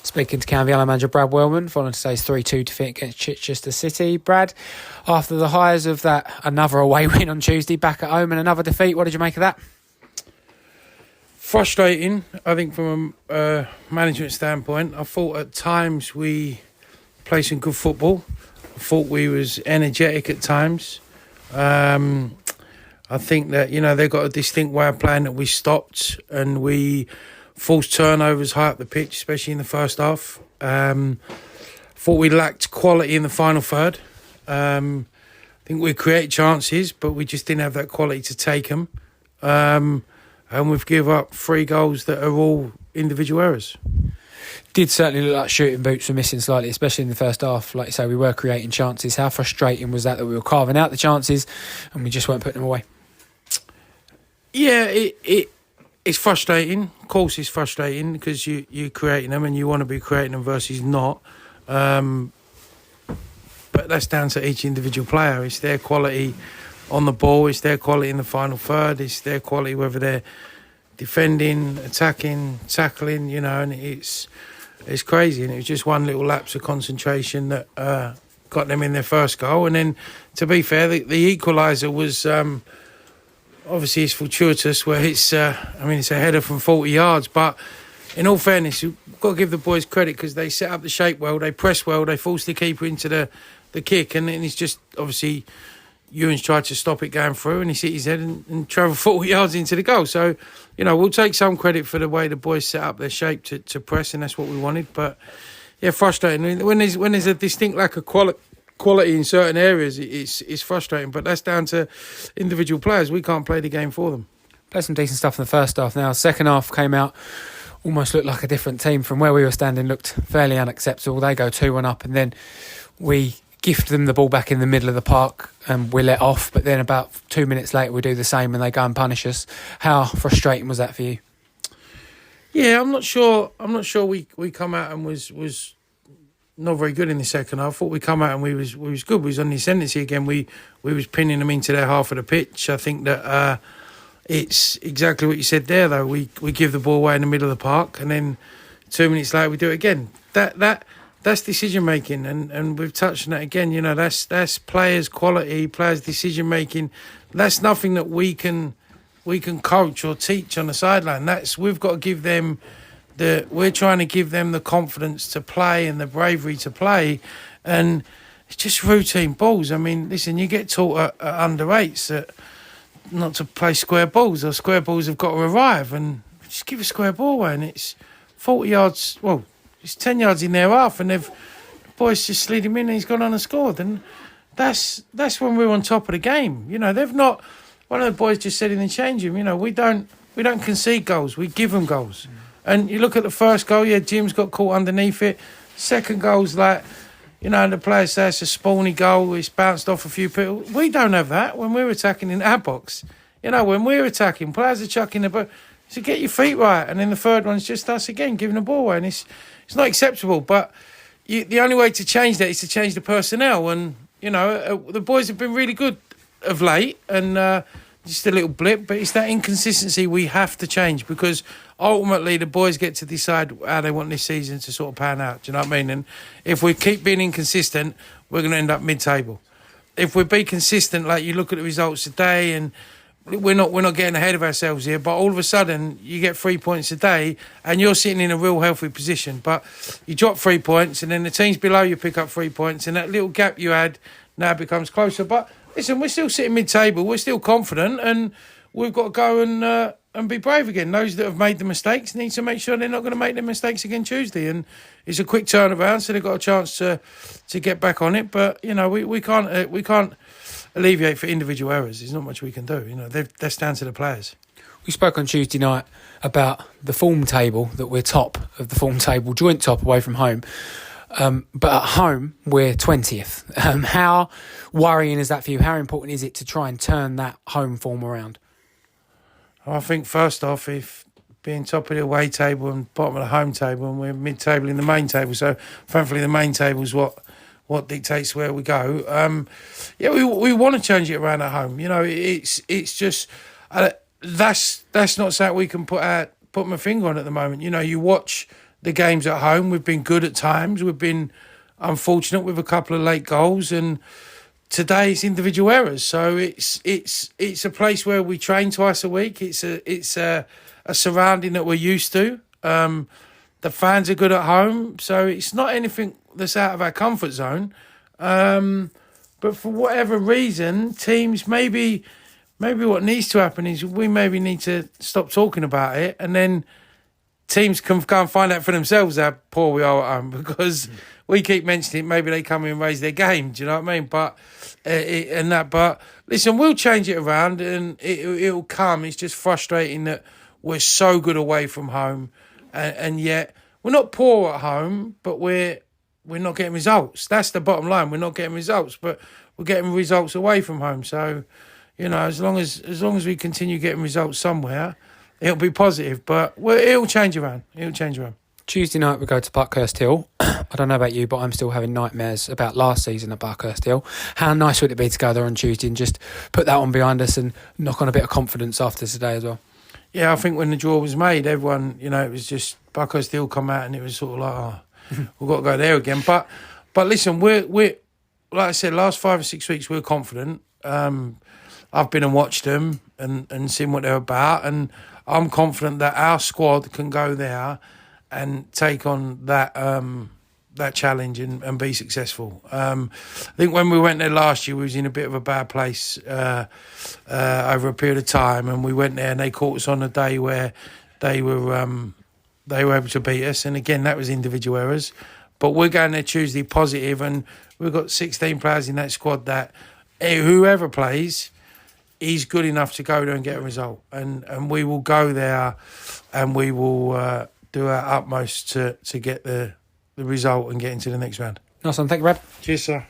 Speaking to Canvey manager Brad Wellmen, following today's 3-2 defeat against Chichester City. Brad, after the highs of that another away win on Tuesday, back at home and another defeat, what did you make of that? Frustrating, I think, from a management standpoint. I thought at times we played some good football. I thought we was energetic at times. I think that, they've got a distinct way of playing that we stopped, and we forced turnovers high up the pitch, especially in the first half. Thought we lacked quality in the final third. I think we created chances, but we just didn't have that quality to take them. And we've given up 3 goals that are all individual errors. Did certainly look like shooting boots were missing slightly, especially in the first half. Like you say, we were creating chances. How frustrating was that we were carving out the chances and we just weren't putting them away? Yeah, it's frustrating. Of course it's frustrating because you're creating them and you want to be creating them versus not. But that's down to each individual player. It's their quality on the ball, it's their quality in the final third, it's their quality whether they're defending, attacking, tackling, and it's crazy. And it was just one little lapse of concentration that got them in their first goal. And then, to be fair, the equaliser was obviously it's fortuitous where it's a header from 40 yards. But in all fairness, you've got to give the boys credit because they set up the shape well, they press well, they forced the keeper into the kick, and it's just obviously Ewan's tried to stop it going through and he hit his head and travelled 40 yards into the goal. So, we'll take some credit for the way the boys set up their shape to press, and that's what we wanted. But, yeah, frustrating. When there's a distinct lack of quality in certain areas, it's frustrating. But that's down to individual players. We can't play the game for them. Played some decent stuff in the first half. Now, second half came out, almost looked like a different team from where we were standing, looked fairly unacceptable. They go 2-1 up and then we gift them the ball back in the middle of the park and we let off, but then about 2 minutes later we do the same and they go and punish us. How frustrating was that for you? Yeah, I'm not sure we come out and was not very good in the second half. I thought we come out and we was good. We was on the ascendancy again. We was pinning them into their half of the pitch. I think that it's exactly what you said there though. We give the ball away in the middle of the park and then 2 minutes later we do it again. That's decision making, and we've touched on that again. That's players' quality, players' decision making. That's nothing that we can coach or teach on the sideline. We've got to give them we're trying to give them the confidence to play and the bravery to play, and it's just routine balls. I mean, listen, you get taught at under eights that not to play square balls, or square balls have got to arrive, and just give a square ball away, and it's 40 yards. Well, it's 10 yards in their half, and the boys just slid him in and he's gone on and scored. And that's when we're on top of the game. They've not... One of the boys just said in the changing room, we don't concede goals, we give them goals. And you look at the first goal, Jim's got caught underneath it. Second goal's like, the players say it's a spawny goal, it's bounced off a few people. We don't have that when we're attacking in our box. When we're attacking, players are chucking the ball. So get your feet right. And then the third one's just us again, giving the ball away. And it's not acceptable, but the only way to change that is to change the personnel. And, the boys have been really good of late, and just a little blip, but it's that inconsistency we have to change, because ultimately the boys get to decide how they want this season to sort of pan out. Do you know what I mean? And if we keep being inconsistent, we're going to end up mid-table. If we be consistent, like you look at the results today, and we're not getting ahead of ourselves here, but all of a sudden you get 3 points a day and you're sitting in a real healthy position, but you drop 3 points and then the teams below you pick up 3 points, and that little gap you had now becomes closer. But listen, we're still sitting mid-table, we're still confident, and we've got to go and be brave again. Those that have made the mistakes need to make sure they're not going to make their mistakes again Tuesday, and it's a quick turnaround, so they've got a chance to get back on it. But we can't alleviate for individual errors. There's not much we can do. That's down to the players. We spoke on Tuesday night about the form table, that we're top of the form table, joint top away from home. But at home, we're 20th. How worrying is that for you? How important is it to try and turn that home form around? I think first off, if being top of the away table and bottom of the home table, and we're mid-table in the main table, so thankfully the main table is what dictates where we go. We want to change it around at home. It's just that's not something we can put my finger on at the moment. You watch the games at home. We've been good at times. We've been unfortunate with a couple of late goals, and today it's individual errors. So it's a place where we train twice a week. It's a surrounding that we're used to. The fans are good at home, so it's not anything that's out of our comfort zone. But for whatever reason, teams maybe what needs to happen is we maybe need to stop talking about it, and then teams can go and find out for themselves how poor we are at home, because we keep mentioning it. Maybe they come in and raise their game. Do you know what I mean? But But listen, we'll change it around, and it'll come. It's just frustrating that we're so good away from home, and yet we're not poor at home, but we're not getting results. That's the bottom line. We're not getting results, but we're getting results away from home. So, as long as we continue getting results somewhere, it'll be positive. But it'll change around. Tuesday night we go to Buckhurst Hill. I don't know about you, but I'm still having nightmares about last season at Buckhurst Hill. How nice would it be to go there on Tuesday and just put that one behind us and knock on a bit of confidence after today as well? Yeah, I think when the draw was made, everyone, it was just Buckhurst Hill come out, and it was sort of like, we've got to go there again. But listen, we're like I said, last 5 or 6 weeks we're confident. I've been and watched them and seen what they're about, and I'm confident that our squad can go there and take on that challenge and be successful. I think when we went there last year, we was in a bit of a bad place over a period of time, and we went there and they caught us on a day where they were able to beat us. And again, that was individual errors. But we're going there Tuesday positive, and we've got 16 players in that squad that whoever plays, he's good enough to go there and get a result. And we will go there, and we will do our utmost to get the result and get into the next round. Nice one. Thank you, Brad. Cheers, sir.